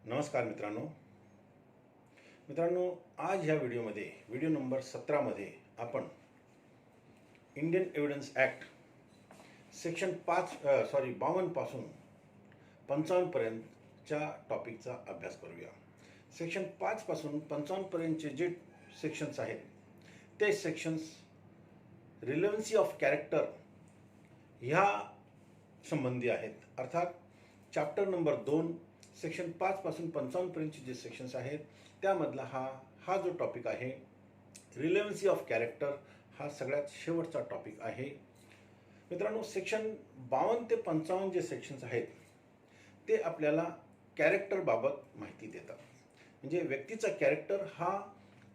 नमस्कार मित्रांनो, आज ह्या व्हिडिओमध्ये व्हिडिओ नंबर 17 मध्ये आपण इंडियन एव्हिडन्स ॲक्ट सेक्शन 52 पासून 55 पर्यंतच्या टॉपिकचा अभ्यास करूया। सेक्शन 5 पासून 55 पर्यंतचे जे सेक्शन्स आहेत ते सेक्शन्स रिलेव्हन्सी ऑफ कॅरेक्टर ह्या संबंधी आहेत। अर्थात चॅप्टर नंबर 2 सेक्शन 5 पासून 55 पर्यंतचे जे सेक्शन्स आहेत त्यामधला हा जो टॉपिक आहे रिलेव्हन्सी ऑफ कॅरेक्टर हा सगळ्यात शेवटचा टॉपिक आहे। मित्रांनो, सेक्शन 52 ते 55 जे सेक्शन्स आहेत ते आपल्याला कॅरेक्टर बाबत माहिती देतात। म्हणजे व्यक्तीचा कॅरेक्टर हा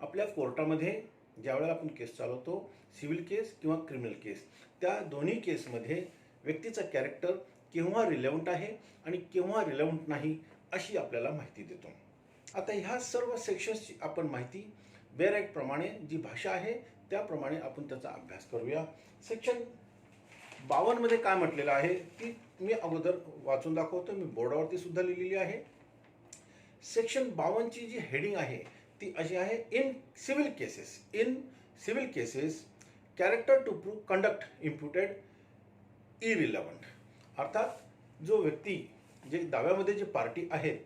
आपल्या कोर्टामध्ये ज्यावेळेला आपण केस चालवतो, सिव्हिल केस किंवा क्रिमिनल केस, त्या दोन्ही केसमध्ये व्यक्तीचा कॅरेक्टर केव्हा रिलेव्हंट आहे आणि केव्हा रिलेव्हंट नाही अशी आपल्याला माहिती देतो। आता ह्या सर्व सेक्शन्सची आपण माहिती बेअर ॲक्ट प्रमाणे जी भाषा आहे त्याप्रमाणे आपण त्याचा अभ्यास करूया। सेक्शन 52 मध्ये काय म्हटलेलं आहे ती मी अगोदर वाचून दाखवतो, मी बोर्डावरती सुद्धा लिहिलेली आहे। सेक्शन 52 ची जी हेडिंग आहे ती अशी आहे, in civil cases character to prove conduct imputed irrelevant. अर्थात जो व्यक्ती जे दाव्यामध्ये जे पार्टी आहेत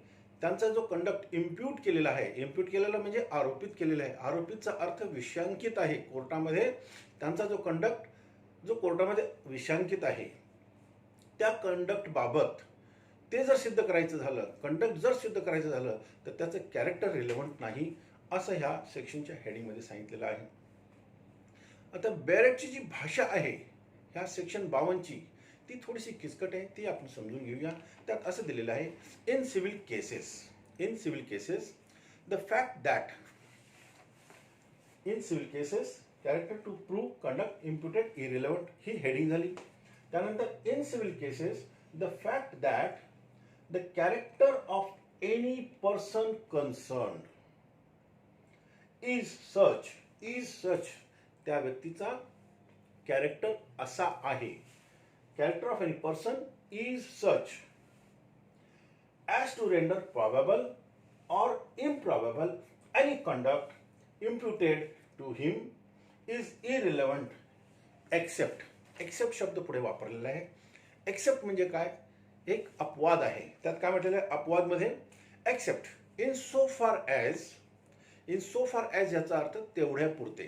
त्यांचा जो कंडक्ट इम्प्यूट केलेला आहे, इम्प्यूट केलेला म्हणजे आरोपित केलेला आहे, आरोपितचा अर्थ विषयांकित आहे कोर्टामध्ये, त्यांचा जो कंडक्ट जो कोर्टामध्ये विषयांकित आहे त्या कंडक्ट बाबत ते जर सिद्ध करायचं झालं, कंडक्ट जर सिद्ध करायचं झालं तर त्याचं कॅरेक्टर रिलेव्हंट नाही असं ह्या सेक्शनच्या हेडिंगमध्ये सांगितलेलं आहे। आता बेअर ॲक्टची जी भाषा आहे ह्या सेक्शन 52 ची ती थोडीशी किचकट आहे, ती आपण समजून घेऊया। त्यात असं दिलेलं आहे, in civil cases the fact that in civil cases character to prove conduct imputed irrelevant ही हेडिंग झाली। त्यानंतर in civil cases the fact that the character of any person concerned is such त्या व्यक्तीचा कॅरेक्टर असा आहे, character of any person is such as to render probable or improbable any conduct imputed to him is irrelevant except शब्द पुढे वापरलेला आहे। except म्हणजे काय, एक अपवाद आहे। त्यात काय म्हटलेलं आहे अपवाद मध्ये, except in so far as याचा अर्थ तेवढ्या पुरते,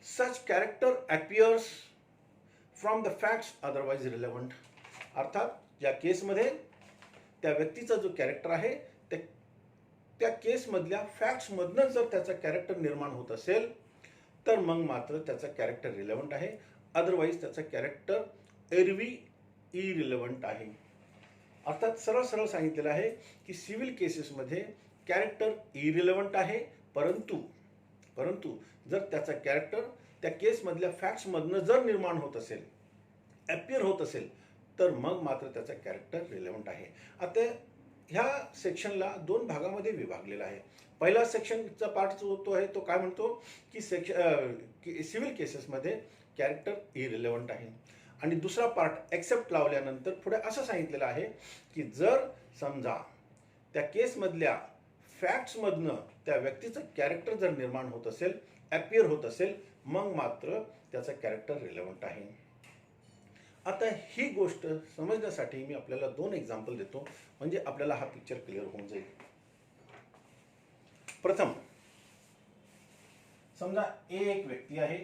such character appears from the facts otherwise relevant. अर्थात या केसमध्ये त्या व्यक्तीचा जो कॅरेक्टर आहे त्या केसमधल्या फॅक्ट्समधनं जर त्याचा कॅरेक्टर निर्माण होत असेल तर मग मात्र त्याचा कॅरेक्टर रिलेव्हंट आहे, अदरवाइज त्याचा कॅरेक्टर एरवी इरिलेव्हंट आहे। अर्थात सरळ सांगितलेलं आहे की सिव्हिल केसेसमध्ये कॅरेक्टर इरिलेव्हंट आहे, परंतु जर त्याचा कॅरेक्टर त्या केसमधल्या फॅक्ट्समधनं जर निर्माण होत असेल, ॲपियर होत असेल तर मग मात्र त्याचा कॅरेक्टर रिलेव्हंट आहे। आता ह्या सेक्शनला 2 भागामध्ये विभागलेला आहे। पहिला सेक्शनचा पार्ट जो आहे तो काय म्हणतो की सिव्हिल केसेसमध्ये कॅरेक्टर इरिलेव्हंट आहे, आणि दुसरा पार्ट एक्सेप्ट लावल्यानंतर पुढे असं सांगितलेलं आहे की जर समजा त्या केसमधल्या फॅक्ट्समधनं त्या व्यक्तीचं कॅरेक्टर जर निर्माण होत असेल, ॲपियर होत असेल, मग मात्र त्याचा कॅरेक्टर रिलेव्हंट आहे। आता ही गोष्ट समजण्यासाठी मी आपल्याला 2 एक्झाम्पल देतो, म्हणजे आपल्याला हा पिक्चर क्लिअर होऊन जाईल। प्रथम समजा ए एक व्यक्ती आहे,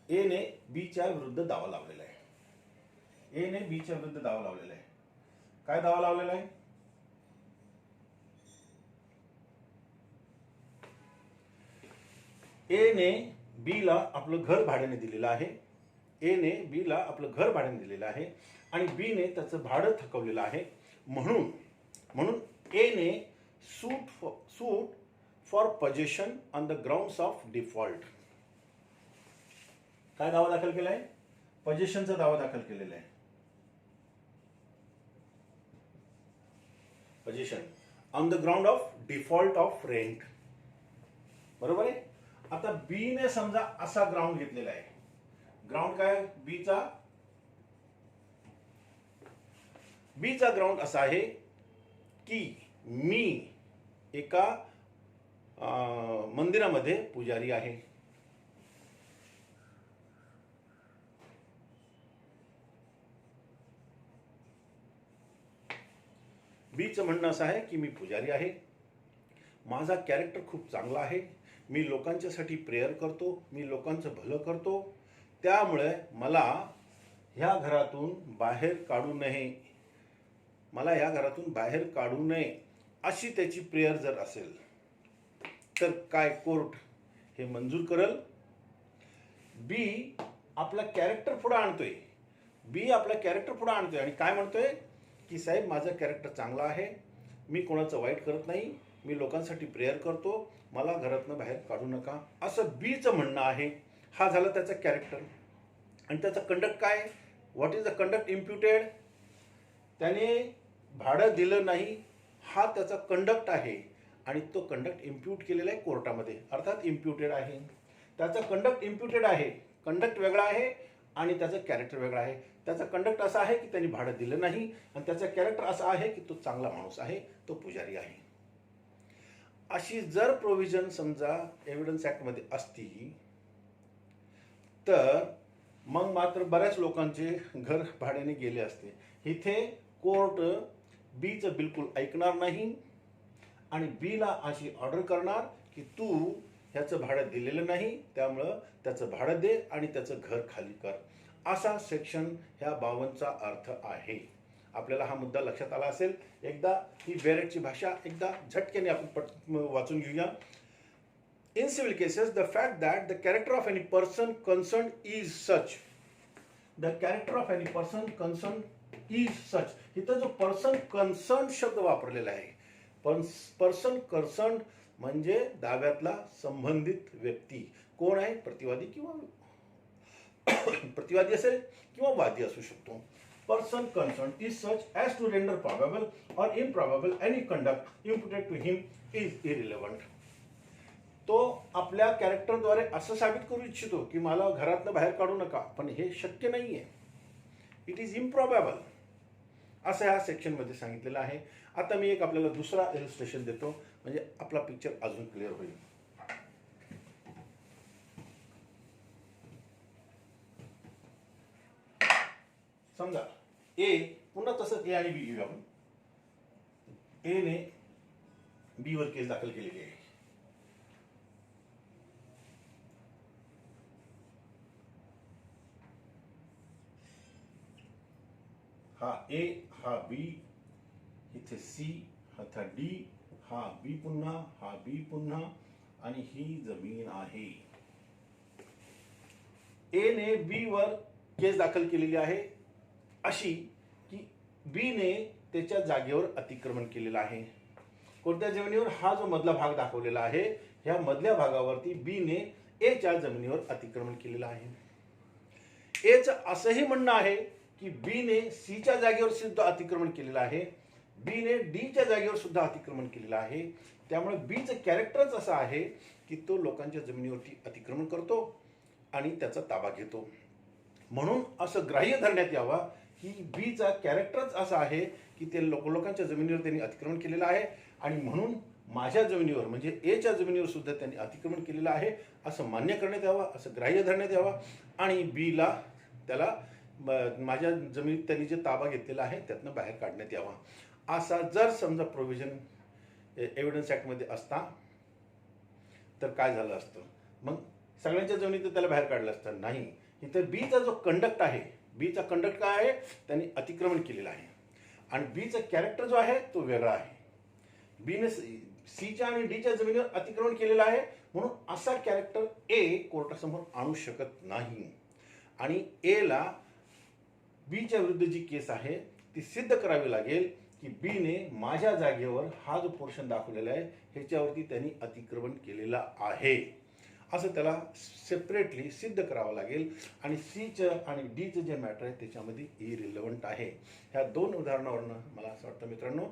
ए ने बीच्या विरुद्ध दावा लावलेला आहे। काय दावा लावलेला आहे? ए ने बी ला आपलं घर भाड्याने दिलेलं आहे, आणि बी ने त्याचं भाडं थकवलेलं आहे, म्हणून ए ने suit for possession on the grounds of default काय दावा दाखल केला आहे? पोजेशनचा दावा दाखल केलेला आहे, possession on the ground of default of rent, बरोबर आहे। आता बी ने समजा असा ग्राउंड घेतलेला आहे, ग्राउंड काय बीचा ग्राउंड असा आहे की मी एका मंदिरामध्ये पुजारी आहे. बीचं म्हणणं असं आहे की मी पुजारी आहे, माझा कॅरेक्टर खूप चांगला आहे, मी लोकांच्यासाठी प्रेयर करतो, मी लोकांचं भलं करतो, त्यामुळे मला ह्या घरातून बाहेर काढू नये, मला ह्या घरातून बाहेर काढू नये अशी त्याची प्रेयर जर असेल तर काय कोर्ट हे मंजूर करल. बी आपला कॅरेक्टर पुढे आणतोय, आणि काय म्हणतोय की साहेब माझं कॅरेक्टर चांगलं आहे, मी कोणाचं वाईट करत नाही, मी लोकांसाठी प्रेयर करतो, मला घरातनं बाहेर काढू नका, असं बीचं म्हणणं आहे. हा झाला त्याचा कॅरेक्टर. आणि त्याचा कंडक्ट काय, व्हॉट इज द कंडक्ट इम्प्युटेड, त्याने भाडं दिलं नाही हा त्याचा कंडक्ट आहे. आणि तो कंडक्ट इम्प्यूट केलेला आहे कोर्टामध्ये, अर्थात इम्प्युटेड आहे. त्याचा कंडक्ट इम्प्युटेड आहे, कंडक्ट वेगळा आहे आणि त्याचं कॅरेक्टर वेगळं आहे. त्याचा कंडक्ट असा आहे की त्यांनी भाडं दिलं नाही आणि त्याचा कॅरेक्टर असा आहे की तो चांगला माणूस आहे, तो पुजारी आहे. अशी जर प्रोव्हिजन समजा एव्हिडन्स ॲक्टमध्ये असती तर मग मात्र बऱ्याच लोकांचे घर भाड्याने गेले असते. इथे कोर्ट बीचं बिलकुल ऐकणार नाही आणि बीला अशी ऑर्डर करणार की तू ह्याचं भाडं दिलेलं नाही, त्यामुळं त्याचं भाडं दे आणि त्याचं घर खाली कर, असा सेक्शन ह्या 52चा अर्थ आहे. आपल्याला हा मुद्दा लक्षात आला असेल. एकदा ही बेरेटची भाषा एकदा झटकेने आपण वाचून घेऊया. In civil cases, the fact that the character of any person concerned is such. The character of any person concerned is such. इथं जो पर्सन कन्सर्न शब्द वापरलेला आहे, पर्सन कन्सर्न म्हणजे दाव्यातला संबंधित व्यक्ती कोण आहे, प्रतिवादी किंवा प्रतिवादी असेल किंवा वादी असू शकतो. Person concern is such as to render probable or improbable any conduct imputed to him is irrelevant. तो आपल्या कॅरेक्टरद्वारे असं साबित करू इच्छितो की मला घरातनं बाहेर काढू नका, पण हे शक्य नाही आहे, इट इज इम्प्रॉबेबल, असं ह्या सेक्शनमध्ये सांगितलेलं आहे. आता मी एक आपल्याला दुसरा इलिस्ट्रेशन देतो म्हणजे आपला पिक्चर अजून क्लिअर होईल. समजा ए, पुन्हा तसंच ए आणि बी घेऊया आपण. ए ने बी वर केस दाखल केलेली आहे. हा ए, हा बी, इथे सी, हा डी, हा बी पुन्हा, हा बी पुन्हा आणि ही जमीन आहे. ए ने बी वर केस दाखल केलेली आहे अशी की बी ने त्याच्या जागेवर अतिक्रमण केलेलं आहे. कोणत्या जमिनीवर, हा जो मधला भाग दाखवलेला आहे ह्या मधल्या भागावरती बी ने ए च्या जमिनीवर अतिक्रमण केलेलं आहे. एचं असंही म्हणणं आहे की बी ने सी च्या जागेवर सुद्धा अतिक्रमण केलेलं आहे, बी ने डी च्या जागेवर सुद्धा अतिक्रमण केलेलं आहे. त्यामुळे बीचं कॅरेक्टरच असं आहे की तो लोकांच्या जमिनीवरती अतिक्रमण करतो आणि त्याचा ताबा घेतो. म्हणून असं ग्राह्य धरण्यात यावा की बीचा कॅरेक्टरच असा आहे की ते लोकांच्या जमिनीवर त्यांनी अतिक्रमण केलेलं आहे आणि म्हणून माझ्या जमिनीवर म्हणजे एच्या जमिनीवर सुद्धा त्यांनी अतिक्रमण केलेलं आहे असं मान्य करण्यात यावं, असं ग्राह्य धरण्यात यावं आणि बीला त्याला माझ्या जमिनीत त्यांनी जे ताबा घेतलेला आहे त्यातनं बाहेर काढण्यात यावा. असा जर समजा प्रोव्हिजन एव्हिडन्स ॲक्टमध्ये असता तर काय झालं असतं, मग सगळ्यांच्या जमिनीत त्याला बाहेर काढलं असतं. नाही, इथं बीचा जो कंडक्ट आहे, बीचा कंडक्ट काय आहे, त्यांनी अतिक्रमण केलेलं आहे आणि बीचा कॅरेक्टर जो आहे तो वेगळा आहे. बीने सीच्या आणि डीच्या जमिनीवर अतिक्रमण केलेलं आहे म्हणून असा कॅरेक्टर ए कोर्टासमोर आणू शकत नाही आणि एला बीच्या विरुद्ध जी केस आहे ती सिद्ध करावी लागेल की बीने माझ्या जागेवर हा जो पोर्शन दाखवलेला आहे ह्याच्यावरती त्यांनी अतिक्रमण केलेलं आहे असं त्याला सेपरेटली सिद्ध करावं लागेल. आणि सीचं आणि डीचं जे मॅटर आहे त्याच्यामध्ये इरिलेव्हंट आहे. ह्या दोन उदाहरणावरनं मला असं वाटतं मित्रांनो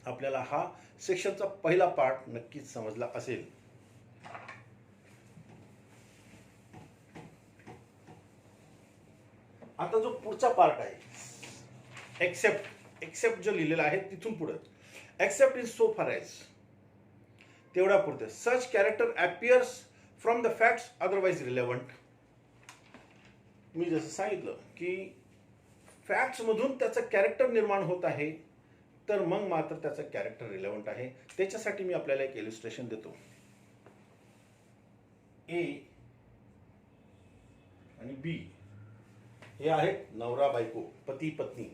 आपल्याला हा सेक्शनचा पहिला पार्ट नक्कीच समजला असेल. आता जो पुढचा पार्ट आहे एक्सेप्ट जो लिहिलेला आहे तिथून पुढे except is so far as तेवढा पुरते such character appears from the facts otherwise relevant. मी जसं सांगितलं की फॅक्ट्स मधून त्याचं कॅरेक्टर निर्माण होत आहे तर मग मात्र त्याचं कॅरेक्टर रिलेव्हंट आहे. त्याच्यासाठी मी आपल्याला एक इलिस्ट्रेशन देतो. ए आणि बी हे आहेत नवरा बायको, पती पत्नी.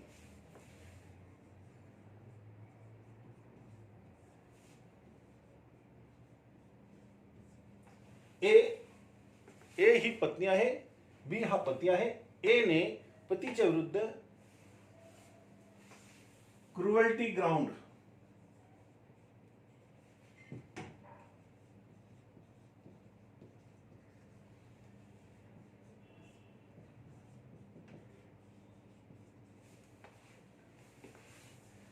ए ही पत्नी आहे, बी हा पती आहे. ए ने पतीच्या विरुद्ध क्रुएल्टी ग्राउंड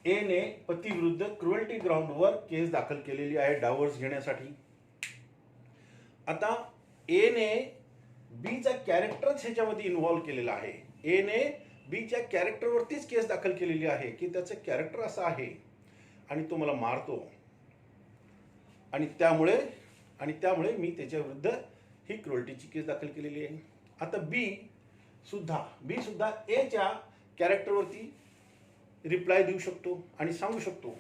ए ने पती विरुद्ध क्रुएल्टी ग्राउंडवर केस दाखल केलेली आहे डायव्होर्स घेण्यासाठी. आता ए ने बीचा कॅरेक्टरच ह्याच्यामध्ये इन्व्हॉल्व केलेला आहे. ए ने बीच्या कॅरेक्टरवरतीच केस दाखल केलेली आहे की त्याचं कॅरेक्टर असं आहे आणि तो मला मारतो आणि त्यामुळे मी त्याच्या विरुद्ध ही क्रुएल्टीची केस दाखल केलेली आहे. आता बी सुद्धा एच्या कॅरेक्टरवरती रिप्लाय देऊ शकतो आणि सांगू शकतो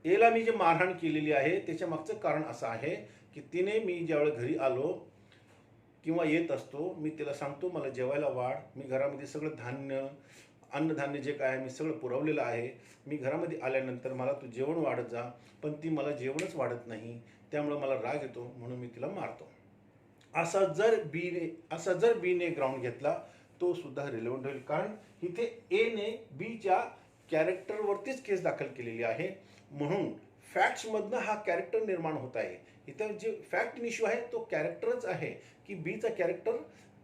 एला मी जे मारहाण केलेली आहे त्याच्या मागचं कारण असं आहे की तिने मी ज्यावेळेस घरी आलो किंवा येत असतो मी तिला सांगतो मला जेवायला वाढ, मी घरामध्ये सगळं अन्नधान्य जे काय आहे मी सगळं पुरवलेलं आहे, मी घरामध्ये आल्यानंतर मला तू जेवण वाढत जा, पण ती मला जेवणच वाढत नाही, त्यामुळे मला राग येतो म्हणून मी तिला मारतो. असा जर बीने ग्राउंड घेतला तो सुद्धा रिलेव्हंट होईल, कारण इथे ए ने बीच्या कॅरेक्टरवरतीच केस दाखल केलेली आहे. म्हणून फॅक्ट्स मधनं हा कॅरेक्टर निर्माण होत आहे. इथं जे फॅक्ट इश्यू आहे तो कॅरेक्टरच आहे की बीचा कॅरेक्टर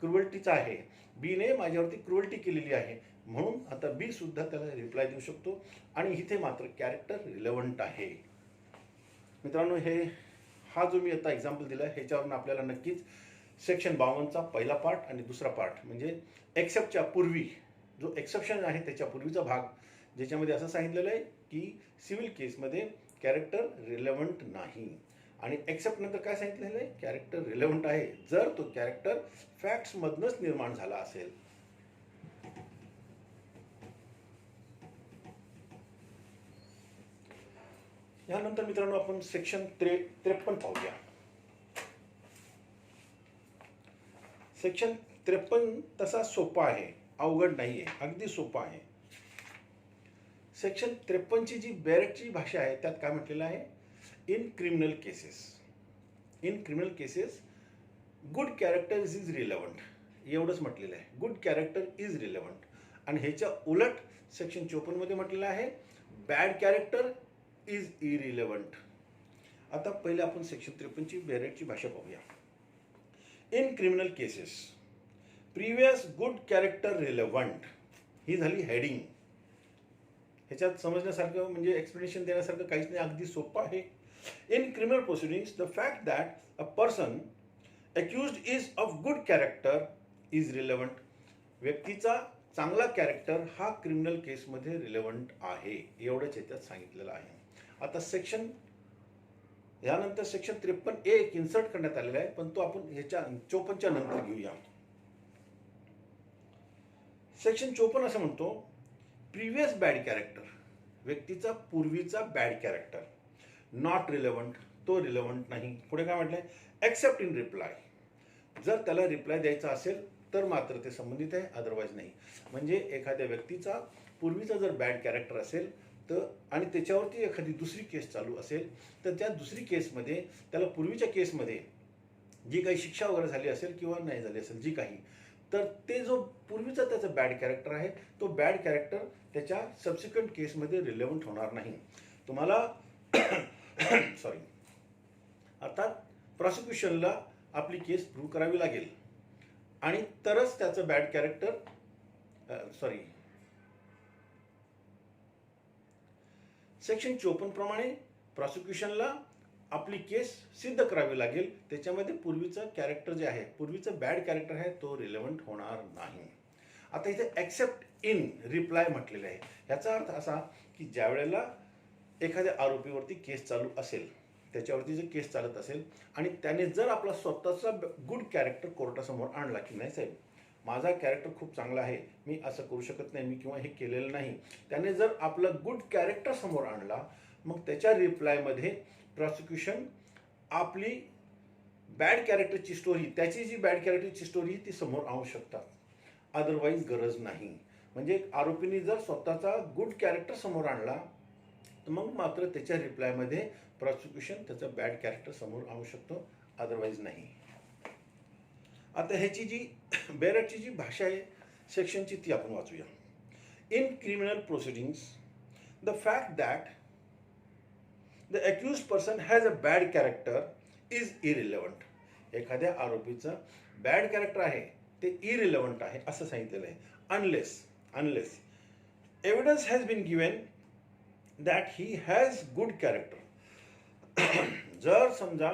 क्रुएल्टीचा आहे, बीने माझ्यावरती क्रुएल्टी केलेली आहे, म्हणून आता बी सुद्धा त्याला रिप्लाय देऊ शकतो आणि इथे मात्र कॅरेक्टर रिलेव्हंट आहे. मित्रांनो, हा जो मी आता एक्झाम्पल दिला ह्याच्यावरून आपल्याला नक्कीच सेक्शन 52चा पहिला पार्ट आणि दुसरा पार्ट म्हणजे एक्सेप्टच्या पूर्वी जो एक्सेप्शन आहे त्याच्या पूर्वीचा भाग ज्याच्यामध्ये असं सांगितलेलं आहे की सिव्हिल केसमध्ये कॅरेक्टर रिलेव्हंट नाही आणि एक्सेप्ट नंतर काय सांगितलेलं आहे, कॅरेक्टर रिलेव्हंट आहे जर तो कॅरेक्टर फॅक्ट्स मधनच निर्माण झाला असेल. यानंतर मित्रांनो आपण सेक्शन 53 पाहूया. सेक्शन 53 तसा सोपा आहे, अवघड नाहीये, अगदी सोपा आहे. सेक्शन 53ची जी बॅरेटची भाषा आहे त्यात काय म्हटलेलं आहे, in criminal cases good character is relevant, एवढंच म्हटलेलं आहे, गुड कॅरेक्टर इज रिलेव्हंट. आणि ह्याच्या उलट सेक्शन 54 मध्ये म्हटलेलं आहे बॅड कॅरेक्टर इज इरिलेव्हंट. आता पहिले आपण सेक्शन 53ची बॅरेटची भाषा पाहूया. In criminal cases previous good character relevant, ही झाली हेडिंग. ह्याच्यात समजण्यासारखं म्हणजे एक्सप्लेनेशन देण्यासारखं काहीच नाही, अगदी सोपं आहे. In criminal proceedings the fact that a person accused is of good character is relevant, व्यक्तीचा चांगला कॅरेक्टर हा क्रिमिनल केसमध्ये रिलेव्हंट आहे, एवढंच याच्यात सांगितलेलं आहे. आता यानंतर सेक्शन 53A एक इन्सर्ट करण्यात आलेला आहे, पण तो आपण ह्याच्या 54च्या नंतर घेऊया. सेक्शन 54 असं म्हणतो प्रिव्हियस बॅड कॅरेक्टर, व्यक्तीचा पूर्वीचा बॅड कॅरेक्टर नॉट रिलेव्हंट, तो रिलेव्हंट नाही. पुढे काय म्हटलंय, एक्सेप्ट इन रिप्लाय, जर त्याला रिप्लाय द्यायचा असेल तर मात्र ते संबंधित आहे, अदरवाईज नाही. म्हणजे एखाद्या व्यक्तीचा पूर्वीचा जर बॅड कॅरेक्टर असेल तर आणि त्याच्यावरती एखादी दुसरी केस चालू असेल तर त्या दुसरी केसमध्ये त्याला पूर्वीच्या केसमध्ये जी काही शिक्षा वगैरे झाली असेल किंवा नाही झाली असेल जी काही, तर ते जो पूर्वीचा त्याचा बॅड कॅरेक्टर आहे तो बॅड कॅरेक्टर त्याच्या सबसिक्वेंट केसमध्ये रिलेव्हंट होणार नाही. तुम्हाला सॉरी, अर्थात प्रॉसिक्युशनला आपली केस प्रूव्ह करावी लागेल आणि तरच त्याचं बॅड कॅरेक्टर सेक्शन 54 प्रमाणे प्रॉसिक्युशनला आपली केस सिद्ध करावी लागेल. त्याच्यामध्ये पूर्वीचं कॅरेक्टर जे आहे, पूर्वीचं बॅड कॅरेक्टर आहे, तो रिलेव्हंट होणार नाही. आता इथे ॲक्सेप्ट इन रिप्लाय म्हटलेलं आहे. याचा अर्थ असा की ज्या वेळेला एखाद्या आरोपीवरती केस चालू असेल, त्याच्यावरती जर केस चालत असेल आणि त्याने जर आपला स्वतःचा गुड कॅरेक्टर कोर्टासमोर आणला की नाही साहेब, माझा कॅरेक्टर खूप चांगला आहे, मी असं करू शकत नाही, मी किंवा हे केलेलं नाही, त्याने जर आपलं गुड कॅरेक्टर समोर आणला, मग त्याच्या रिप्लायमध्ये प्रॉसिक्युशन आपली बॅड कॅरेक्टरची स्टोरी, त्याची जी बॅड कॅरेक्टरची स्टोरी ती समोर आणू शकतात. अदरवाईज गरज नाही. म्हणजे आरोपीने जर स्वतःचा गुड कॅरेक्टर समोर आणला, तर मग मात्र त्याच्या रिप्लायमध्ये प्रॉसिक्युशन त्याचं बॅड कॅरेक्टर समोर आणू शकतो, अदरवाईज नाही. आता ह्याची जी बेरटची जी भाषा आहे सेक्शनची, ती आपण वाचूया. In criminal proceedings the fact that the accused person has a bad character is irrelevant. एखाद्या आरोपीचं बॅड कॅरेक्टर आहे ते इरिलेव्हंट आहे असं सांगितलेलं आहे. Unless evidence has been given that he has good character. जर समजा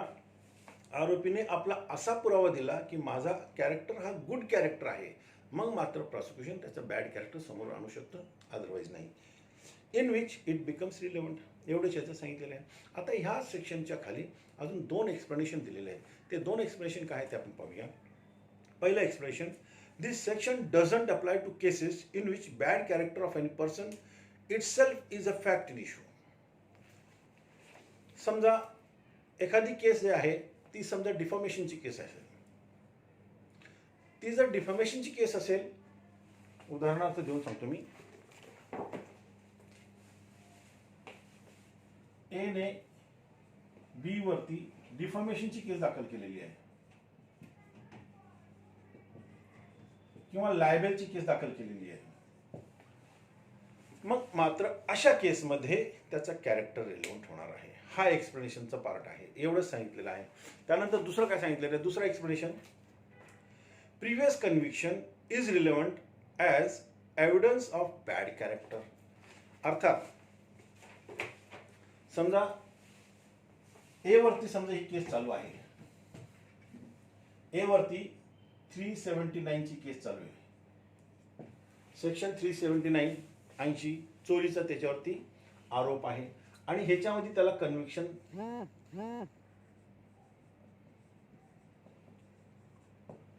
आरोपीने आपला असा पुरावा दिला की माझा कॅरेक्टर हा गुड कॅरेक्टर आहे, मग मात्र प्रॉसिक्युशन त्याचं बॅड कॅरेक्टर समोर आणू शकतं, अदरवाईज नाही. In which it becomes relevant, एवढंच याचं सांगितलेलं आहे. आता ह्या सेक्शनच्या खाली अजून 2 एक्सप्लेनेशन दिलेले आहेत. ते 2 एक्सप्लेनेशन काय ते आपण पाहूया. पहिलं explanation, this section doesn't apply to cases in which bad character of any person itself is a fact issue. समजा एखादी केस जी आहे ती समजा डिफॉमेशनची केस असेल. ती जर डिफॉमेशनची केस असेल, उदाहरणार्थ देऊन सांगतो मी, ए ने बी वरती डिफॉमेशनची केस दाखल केलेली आहे किंवा लायबेलची केस दाखल केलेली आहे, मग मात्र अशा केसमध्ये त्याचा कॅरेक्टर रिलेव्हंट होणार आहे. हा एक्सप्लेनेशनचा पार्ट आहे, एवढंच सांगितलेलं आहे. त्यानंतर दुसरं काय सांगितलेलं आहे, दुसरं explanation, previous conviction is relevant as evidence of bad character. अर्थात समजा ए वरती समजा ही केस चालू आहे, ए वरती 379 ची केस चालू आहे. सेक्शन 379 80 चोरीचा त्याच्यावरती आरोप आहे आणि ह्याच्यामध्ये त्याला कन्व्हिक्शन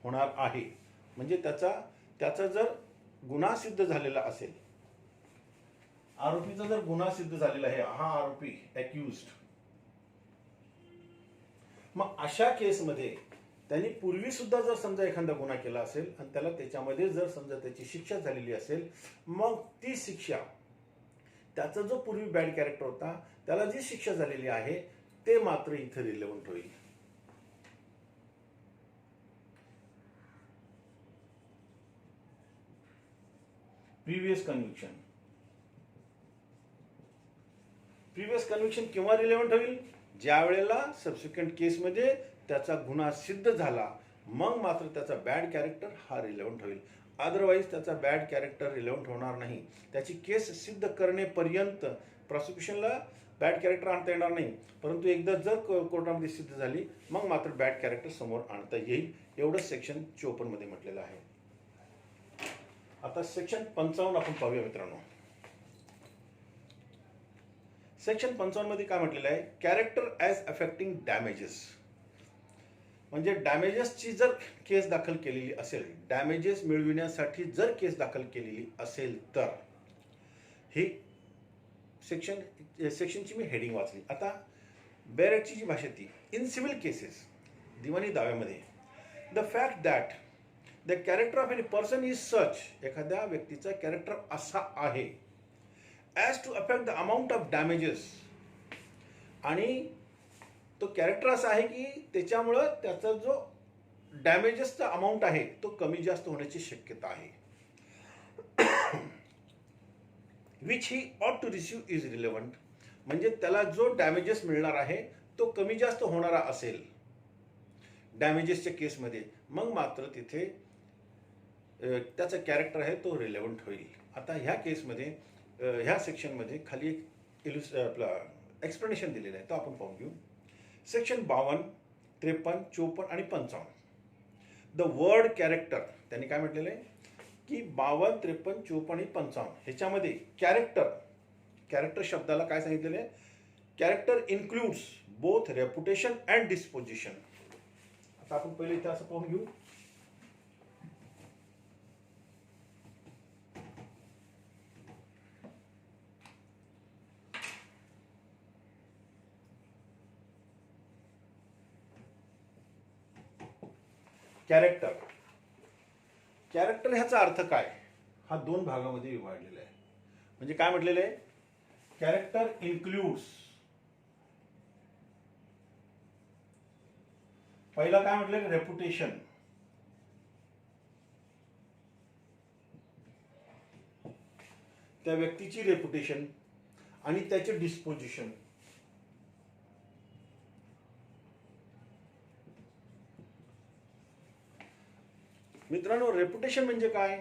होणार आहे. म्हणजे त्याचा जर गुन्हा सिद्ध झालेला असेल, आरोपीचा जर गुन्हा सिद्ध झालेला आहे, हा आरोपी अक्यूज्ड, मग अशा केसमध्ये त्यांनी पूर्वी सुद्धा जर समजा एखादा गुन्हा केला असेल आणि त्याला त्याच्यामध्ये जर समजा त्याची शिक्षा झालेली असेल, मग ती शिक्षा, त्याचा जो पूर्वी बॅड कॅरेक्टर होता त्याला जी शिक्षा झालेली आहे ते मात्र इथे रिलेव्हंट होईल. प्रिव्हियस कन्व्हिक्शन केव्हा रिलेव्हंट होईल, ज्या वेळेला सबसिक्वेंट केसमध्ये त्याचा गुन्हा सिद्ध झाला, मग मात्र त्याचा बॅड कॅरेक्टर हा रिलेव्हंट होईल. अदरवाईज त्याचा बॅड कॅरेक्टर रिलेव्हंट होणार नाही. त्याची केस सिद्ध करण्यापर्यंत प्रॉसिक्युशनला बॅड कॅरेक्टर आणता येणार नाही, परंतु एकदा जर कोर्टामध्ये सिद्ध झाली, मग मात्र बॅड कॅरेक्टर समोर आणता येईल. एवढंच सेक्शन 54 मध्ये म्हटलेलं आहे. आता सेक्शन 55 आपण पाहूया मित्रांनो. सेक्शन 55 मध्ये काय म्हटलेलं आहे, कॅरेक्टर ॲज अफेक्टिंग डॅमेजेस. म्हणजे डॅमेजेसची जर केस दाखल केलेली असेल, डॅमेजेस मिळविण्यासाठी जर केस दाखल केलेली असेल, तर ही सेक्शनची मी हेडिंग वाचली. आता बेरेटची जी भाषा ती, इन सिव्हिल केसेस, दिवाणी दाव्यामध्ये, the fact that the character of any person is such, एखाद्या व्यक्तीचा कॅरेक्टर असा आहे, as to affect the amount of damages, आणि तो कॅरेक्टर असा आहे की त्याच्यामुळं त्याचा जो डॅमेजेसचा अमाऊंट आहे तो कमी जास्त होण्याची शक्यता आहे. विच ही ऑट टू रिसीव्ह इज रिलेव्हंट. म्हणजे त्याला जो डॅमेजेस मिळणार आहे तो कमी जास्त होणारा असेल डॅमेजेसच्या केसमध्ये, मग मात्र तिथे त्याचा कॅरेक्टर आहे तो रिलेव्हंट होईल. आता ह्या केसमध्ये, ह्या सेक्शनमध्ये खाली एक आपला एक्सप्लेनेशन दिलेलं आहे, तो आपण पाहून घेऊ. सेक्शन 52, 53, 54 आणि 55. द वर्ड कॅरेक्टर, त्यांनी काय म्हटलेलं आहे की 52, 53, 54 आणि 55 ह्याच्यामध्ये कॅरेक्टर शब्दाला काय सांगितलेलं आहे, character includes both reputation and disposition. आता आपण पहिले इथे असं पाहून घेऊ. कॅरेक्टर ह्याचा अर्थ काय, हा दोन भागामध्ये विभागलेला आहे. म्हणजे काय म्हटलेलं आहे, कॅरेक्टर इन्क्लूड्स, पहिला काय म्हटलेलं रेपुटेशन, त्या व्यक्तीची रेपुटेशन आणि त्याचे डिस्पोजिशन. मित्रांनो, रेपुटेशन म्हणजे काय,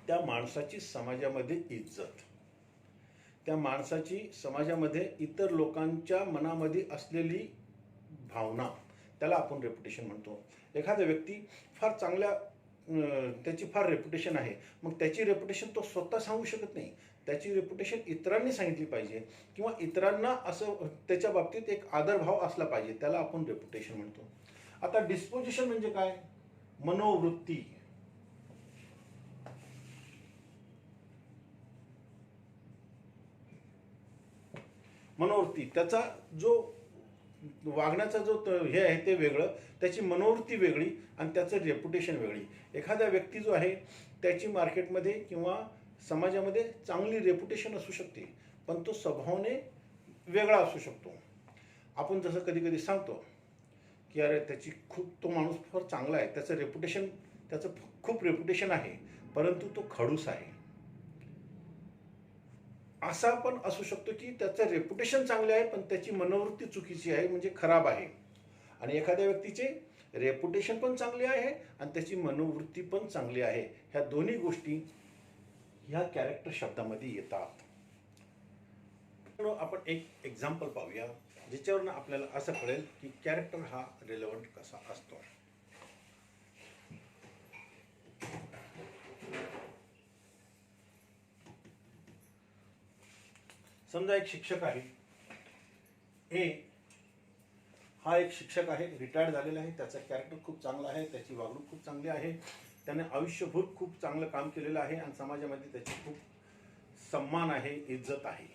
त्या माणसाची समाजामध्ये इज्जत, त्या माणसाची समाजामध्ये इतर लोकांच्या मनामध्ये असलेली भावना, त्याला आपण रेपुटेशन म्हणतो. एखादा व्यक्ती फार चांगल्या त्याची फार रेपुटेशन आहे, मग त्याची रेपुटेशन तो स्वतः सांगू शकत नाही, त्याची रेपुटेशन इतरांनी सांगितली पाहिजे किंवा इतरांना असं त्याच्या बाबतीत एक आदरभाव असला पाहिजे, त्याला आपण रेपुटेशन म्हणतो. आता डिस्पोजिशन म्हणजे काय, मनोवृत्ती. त्याचा जो वागण्याचा जो हे आहे ते वेगळं, त्याची मनोवृत्ती वेगळी आणि त्याचं रेपुटेशन वेगळी. एखादा व्यक्ती जो आहे त्याची मार्केटमध्ये किंवा समाजामध्ये चांगली रेपुटेशन असू शकते, पण तो स्वभावाने वेगळा असू शकतो. आपण जसं कधी कधी सांगतो की अरे तो माणूस फार चांगला आहे, त्याचं खूप रेपुटेशन आहे, परंतु तो खडूस आहे. असा पण असू शकतो की त्याचं रेपुटेशन चांगले आहे पण त्याची मनोवृत्ती चुकीची आहे, म्हणजे खराब आहे. आणि एखाद्या व्यक्तीचे रेपुटेशन पण चांगले आहे आणि त्याची मनोवृत्ती पण चांगली आहे. ह्या दोन्ही गोष्टी ह्या कॅरेक्टर शब्दामध्ये येतात. आपण एक एक्झाम्पल पाहूया, ज्याच्यावरून आपल्याला असं कळेल की कॅरेक्टर हा रिलेव्हंट कसा असतो. समजा एक शिक्षक आहे, हा एक शिक्षक आहे, रिटायर्ड झालेला आहे, त्याचा कॅरेक्टर खूप चांगला आहे, त्याची वागणूक खूप चांगली आहे, त्याने आयुष्यभर खूप चांगलं काम केलेलं आहे आणि समाजामध्ये त्याची खूप सन्मान आहे, इज्जत आहे.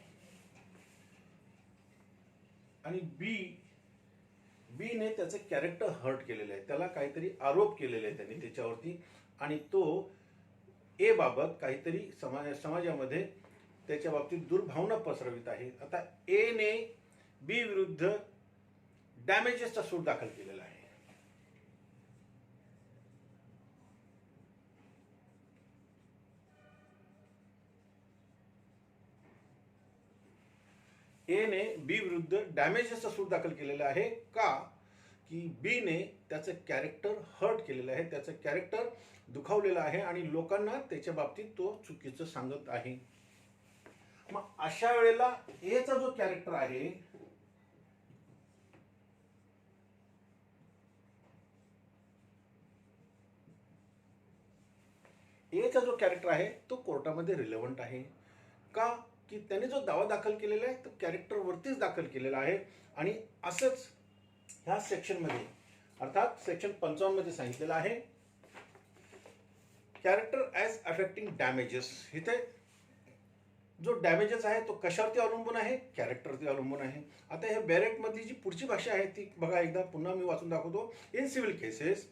आणि बी ने त्याचं कॅरेक्टर हर्ट केलेलं आहे, त्याला काहीतरी आरोप केलेले आहे त्यांनी त्याच्यावरती, आणि तो ए बाबत काहीतरी समाजामध्ये त्याच्या बाबतीत दुर्भावना पसरवित आहे. आता ए ने बी विरुद्ध डॅमेजेसचा सूट दाखल केलेला आहे. ए ने बी विरुद्ध डॅमेजेसचा सूट दाखल केलेला आहे का, की बी ने त्याचं कॅरेक्टर हर्ट केलेलं आहे, त्याचं कॅरेक्टर दुखावलेलं आहे आणि लोकांना त्याच्या बाबतीत तो चुकीचं सांगत आहे. मग अशा वेळेला एचा जो कॅरेक्टर आहे, तो कोर्टामध्ये रिलेव्हंट आहे का, की त्याने जो दावा दाखल केलेला आहे तो कॅरेक्टर वरतीच दाखल केलेला आहे. आणि असंच ह्या सेक्शन मध्ये अर्थात सेक्शन 55 मध्ये सांगितलेलं आहे, कॅरेक्टर ॲज अफेक्टिंग डॅमेजेस. इथे जो डॅमेजेस आहे तो कशावरती अवलंबून आहे, कॅरेक्टरवरती अवलंबून आहे. आता हे बॅरेट मधली जी पुढची भाषा आहे ती बघा, एकदा पुन्हा मी वाचून दाखवतो. In civil cases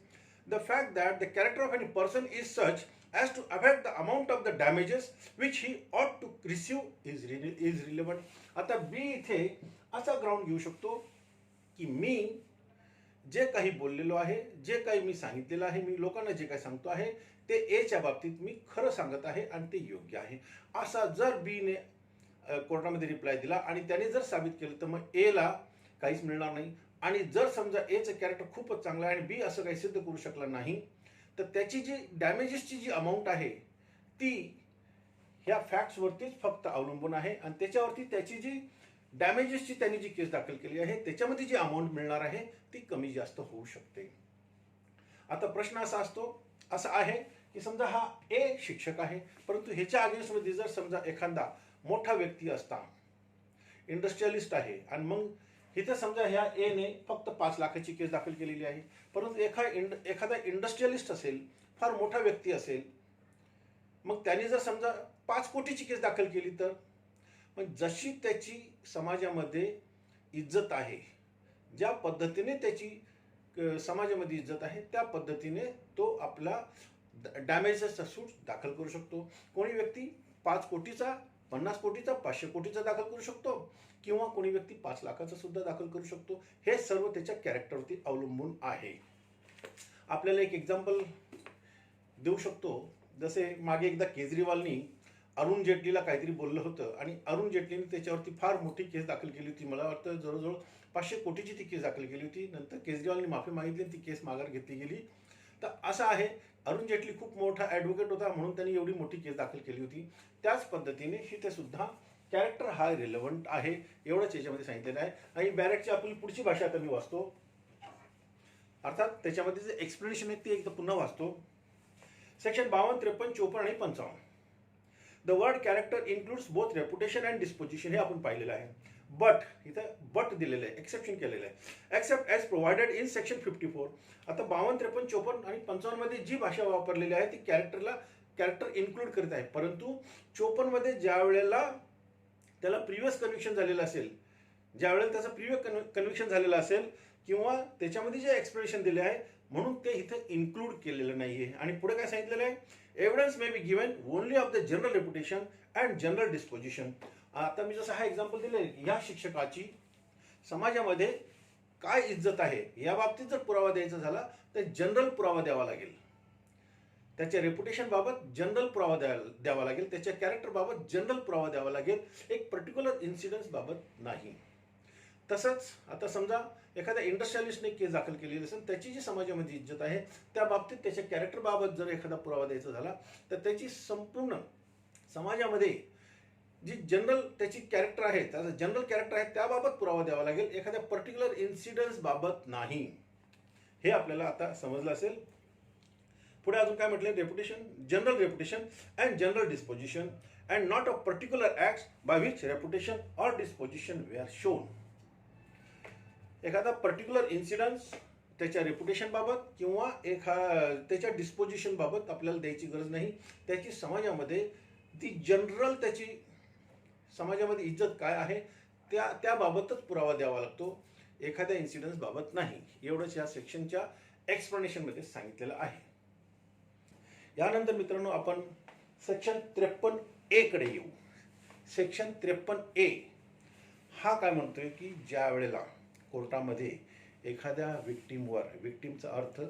the fact that the character of any person is such as to affect the amount of the damages which he ought to receive is relevant. आता बी इथे असा ग्राउंड घेऊ शकतो की मी जे काही बोललेलो आहे, जे काही मी सांगितलेलं आहे, मी लोकांना जे काही सांगतो आहे ते एच्या बाबतीत मी खरं सांगत आहे आणि ते योग्य आहे. असा जर बी ने कोर्टामध्ये रिप्लाय दिला आणि त्याने जर साबित केलं तर मग ए ला काहीच मिळणार नाही. आणि जर समजा एचं कॅरेक्टर खूपच चांगलं आहे आणि बी असं काही सिद्ध करू शकला नाही, तर त्याची जी डॅमेजेसची जी अमाऊंट आहे ती ह्या फॅक्ट्सवरतीच फक्त अवलंबून आहे आणि त्याच्यावरती त्याची जी डॅमेजेसची त्यांनी जी केस दाखल केली आहे त्याच्यामध्ये जी अमाऊंट मिळणार आहे ती कमी जास्त होऊ शकते. आता प्रश्न असा आहे की समजा हा ए शिक्षक आहे, परंतु ह्याच्या अगेन्स्टमध्ये जर समजा एखादा मोठा व्यक्ती असता, इंडस्ट्रियलिस्ट आहे, आणि मग इथे समजा ह्या ए ने फक्त 5 लाखाची केस दाखल केलेली आहे, परंतु एखादा इंडस्ट्रियलिस्ट असेल, फार मोठा व्यक्ती असेल, मग त्याने जर समजा 5 कोटीची केस दाखल केली, तर मग जशी त्याची समाजामध्ये इज्जत आहे, ज्या पद्धतीने त्याची समाजामध्ये इज्जत आहे त्या पद्धतीने तो आपला डॅमेजेसचा सूट दाखल करू शकतो. कोणी व्यक्ती 5 कोटीचा, 50 कोटीचा, 500 कोटीचा दाखल करू शकतो, किंवा कोणी व्यक्ती 5 लाखाचा सुद्धा दाखल करू शकतो. हे सर्व त्याच्या कॅरेक्टरवरती अवलंबून आहे. आपल्याला एक एक्झाम्पल देऊ शकतो. जसे मागे एकदा केजरीवालनी अरुण जेटलीला काहीतरी बोललं होतं, आणि अरुण जेटलीने त्याच्यावरती फार मोठी केस दाखल केली होती. मला वाटतं जवळजवळ 500 कोटीची ती केस दाखल केली होती. नंतर केजरीवालनी माफी मागितली, ती केस माघार घेतली गेली. तर असं आहे, अरुण जेटली खूप मोठा ॲडव्होकेट होता म्हणून त्यांनी एवढी मोठी केस दाखल केली होती. त्याच पद्धतीने इथे सुद्धा कॅरेक्टर हा रिलेव्हंट आहे, एवढंच याच्यामध्ये सांगितलेलं आहे. आणि बॅरेटची आपली पुढची भाषा आता मी वाचतो, अर्थात त्याच्यामध्ये जे एक्सप्लेनेशन आहे ते एकदा पुन्हा वाचतो. सेक्शन 52, 53, 54 आणि 55. The word character includes both reputation and disposition, हे आपण पाहिलेलं आहे. बट इथं बट दिलेलं आहे, एक्सेप्शन केलेलं आहे. Except as provided in section 54. आता 52, 53, 54 आणि 55 मध्ये जी भाषा वापरलेली आहे ती कॅरेक्टर इन्क्लूड करत आहे, परंतु 54 मध्ये ज्या वेळेला त्याला प्रिव्हियस कन्व्हिक्शन झालेलं असेल, ज्या वेळेला त्याचं प्रिव्हियस कन्व्हिक्शन झालेलं असेल, किंवा त्याच्यामध्ये जे एक्सप्लेनेशन दिले आहे म्हणून ते इथे इन्क्लूड केलेलं नाहीये. आणि पुढे काय सांगितलेलं आहे, evidence may be given only of the general reputation and general disposition. आता मी जसं हा एक्झाम्पल दिले, या शिक्षकाची समाजामध्ये काय इज्जत आहे या बाबतीत जर पुरावा द्यायचा झाला तर जनरल पुरावा द्यावा लागेल, त्याच्या रेप्युटेशन बाबत जनरल पुरावा द्यावा लागेल, त्याच्या कॅरेक्टर बाबत जनरल पुरावा द्यावा लागेल, एक पर्टिक्युलर इन्सिडन्स बाबत नाही. तसंच आता समजा एखाद्या इंडस्ट्रियलिस्टने केस दाखल केलेली असेल, त्याची जी समाजामध्ये इज्जत आहे त्या बाबतीत त्याच्या कॅरेक्टर बाबत जर एखादा पुरावा द्यायचा झाला तर त्याची संपूर्ण समाजामध्ये जी जनरल त्याची कॅरेक्टर आहे, त्याचं जनरल कॅरेक्टर आहे त्याबाबत पुरावा द्यावा लागेल, एखाद्या पर्टिक्युलर इन्सिडन्स बाबत नाही. हे आपल्याला आता समजलं असेल. पुढे अजून काय म्हटलं, general reputation and general disposition and not a particular acts by which reputation or disposition were shown. एखादा पर्टिक्युलर इन्सिडन्स त्याच्या रेप्युटेशन बाबत किंवा त्याच्या डिस्पोजिशन बाबत आपल्याला द्यायची गरज नाही. त्याची समाजामध्ये ती जनरल त्याची समाजामध्ये इज्जत काय आहे त्याबाबतच पुरावा द्यावा लागतो, एखाद्या इन्सिडन्स बाबत नाही. एवढंच या सेक्शनच्या एक्सप्लेनेशनमध्ये सांगितलेलं आहे. यानंतर मित्रांनो आपण सेक्शन 53A कडे येऊ. सेक्शन 53A हा काय म्हणतोय की ज्या वेळेला कोर्टामध्ये एखाद्या विक्टीमचा अर्थ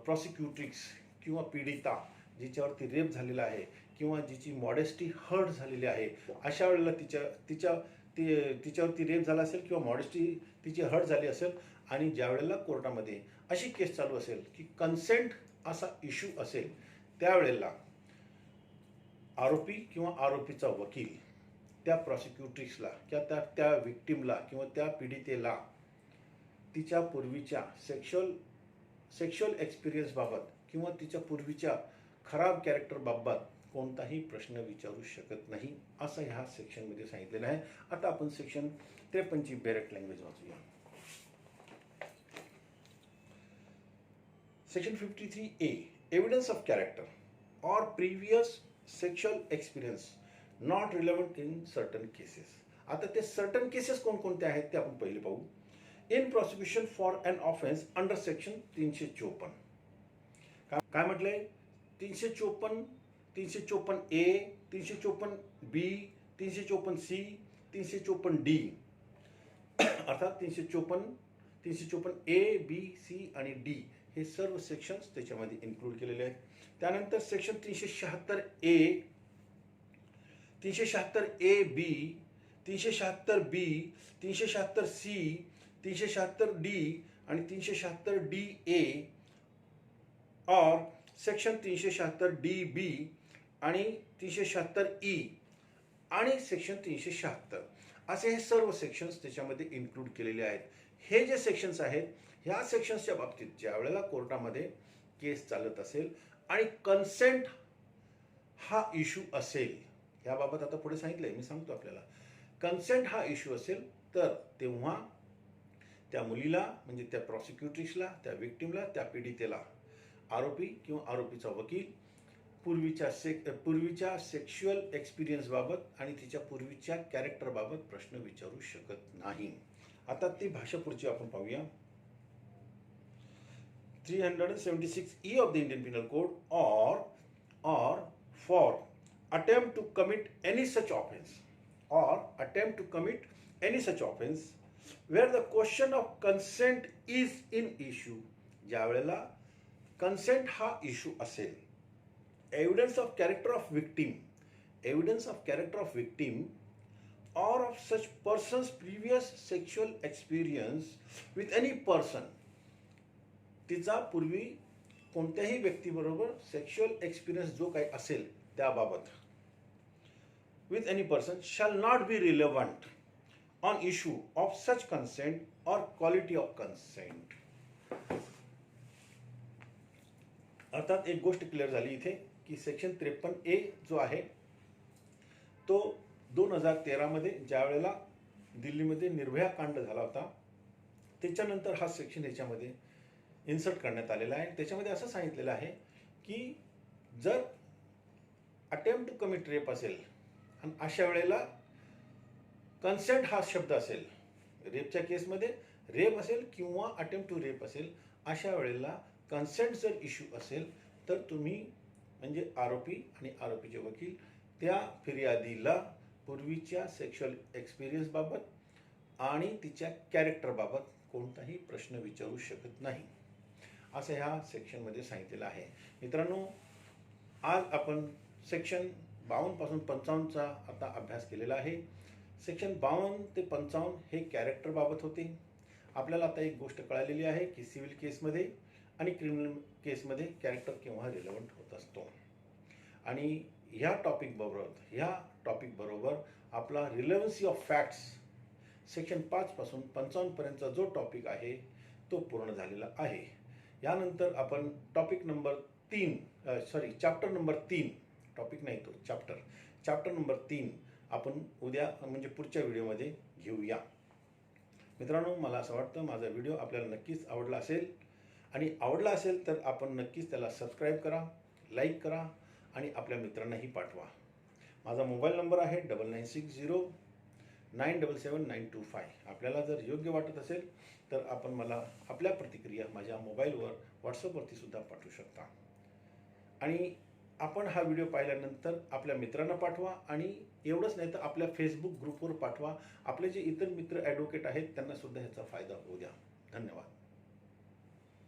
प्रॉसिक्युट्रिक्स किंवा पीडिता जिच्यावरती रेप झालेला आहे किंवा जिची मॉडेस्टी हर्ट झालेली आहे, अशा वेळेला तिच्यावरती रेप झाला असेल किंवा मॉडेस्टी तिची हर्ट झाली असेल, आणि ज्या वेळेला कोर्टामध्ये अशी केस चालू असेल की कन्सेंट असा इश्यू असेल, त्यावेळेला आरोपी किंवा आरोपीचा वकील त्या प्रॉसिक्युट्रिक्सला किंवा त्या विक्टीमला किंवा त्या पीडितेला तिच्या पूर्वीच्या सेक्शुअल एक्सपिरियन्स बाबत किंवा तिच्या पूर्वीच्या खराब कॅरेक्टर बाबत कोणताही प्रश्न विचारू शकत नाही, असं ह्या सेक्शनमध्ये सांगितलेलं आहे. आता आपण सेक्शन 53ची बॅरेट लँग्वेज वाचूया. Section 53A, evidence of character or previous sexual experience not relevant in certain cases. आता ते सर्टन केसेस कोणकोणते आहेत ते आपण पहिले पाहू. In prosecution for an offence under section 354. काय म्हटलंय, 354, 354A, 354B, 354C, 354D, अर्थात 354A, B, C आणि D हे सर्व सेक्शन्स त्याच्यामध्ये इन्क्लूड केलेले आहेत. त्यानंतर section 376A, 376AB, 376B, 376C, 376D आणि 376DA और सेक्शन 376DB आणि 376E आणि सेक्शन 376. असे हे सर्व सेक्शन्स त्याच्यामध्ये इन्क्लूड केलेले आहेत. हे जे सेक्शन्स आहेत, ह्या सेक्शन्सच्या बाबतीत ज्या वेळेला कोर्टामध्ये केस चालत असेल आणि कन्सेंट हा इश्यू असेल, याबाबत आता पुढे सांगितलंय, मी सांगतो आपल्याला. कन्सेंट हा इश्यू असेल तर तेव्हा त्या मुलीला म्हणजे त्या प्रॉसिक्युट्रिसला, त्या विक्टिमला, त्या पीडितेला आरोपी किंवा आरोपीचा वकील पूर्वीच्या सेक्शुअल एक्सपिरियन्सबाबत आणि तिच्या पूर्वीच्या कॅरेक्टरबाबत प्रश्न विचारू शकत नाही. आता ती भाषा पुढची आपण पाहूया. 376E of the Indian Penal Code, or for attempt to commit any such offense where the question of consent is in issue. ज्या वेळेला कन्सेंट हा इश्यू असेल, evidence of character of victim or of such person's previous sexual experience with any person, तिचा पूर्वी कोणत्याही व्यक्तीबरोबर sexual experience जो काही असेल त्याबाबत, with any person shall not be relevant on issue of such consent or quality of consent. अर्थात एक गोष्ट क्लिअर झाली इथे की सेक्शन 53A जो आहे तो 2013 मध्ये ज्या वेळेला दिल्लीमध्ये निर्भया कांड झाला होता त्याच्यानंतर हा सेक्शन ह्याच्यामध्ये इन्सर्ट करण्यात आलेला आहे. त्याच्यामध्ये असं सांगितलेलं आहे की जर अटेम्प्ट टू कमिट रेप असेल आणि अशा वेळेला कन्सेंट हा शब्द असेल, रेपच्या केसमध्ये रेप असेल किंवा अटेम्प्ट टू रेप असेल, अशा वेळेला कन्सेंट जर इश्यू असेल तर तुम्ही म्हणजे आरोपी आणि आरोपीचे वकील त्या फिर्यादीला पूर्वीच्या सेक्शुअल एक्सपिरियन्सबाबत आणि तिच्या कॅरेक्टरबाबत कोणताही प्रश्न विचारू शकत नाही, असं ह्या सेक्शनमध्ये सांगितलेलं आहे. मित्रांनो, आज आपण सेक्शन 52 पासून 55चा आता अभ्यास केलेला आहे. सेक्शन 52 ते 55 हे कॅरेक्टरबाबत होते. आपल्याला आता एक गोष्ट कळालेली आहे की सिव्हिल केसमध्ये आणि क्रिमिनल केसमध्ये कॅरेक्टर केव्हा रिलेव्हंट होत असतो. आणि ह्या टॉपिक बरोबर आपला रिलेव्हन्सी ऑफ फॅक्ट्स सेक्शन 5 पासून 55 पर्यंतचा जो टॉपिक आहे तो पूर्ण झालेला आहे. यानंतर आपण चॅप्टर नंबर 3 टॉपिक नाही तो चॅप्टर नंबर 3 आपण उद्या म्हणजे पुढच्या व्हिडिओमध्ये घेऊया. मित्रांनो, मला असं वाटतं माझा व्हिडिओ आपल्याला नक्कीच आवडला असेल आणि आवडला असेल तर आपण नक्कीच त्याला सबस्क्राईब करा, लाईक करा आणि आपल्या मित्रांनाही पाठवा. माझा मोबाईल नंबर आहे 9960977925. आपल्याला जर योग्य वाटत असेल तर आपण मला आपल्या प्रतिक्रिया माझ्या मोबाईलवर व्हॉट्सअपवरती सुद्धा पाठवू शकता. आणि आपण हा व्हिडिओ पाहिल्यानंतर आपल्या मित्रांना पाठवा आणि एवढंच नाही तर आपल्या फेसबुक ग्रुपवर पाठवा. आपले जे इतर मित्र ॲडव्होकेट आहेत त्यांना सुद्धा ह्याचा फायदा होऊ द्या. धन्यवाद.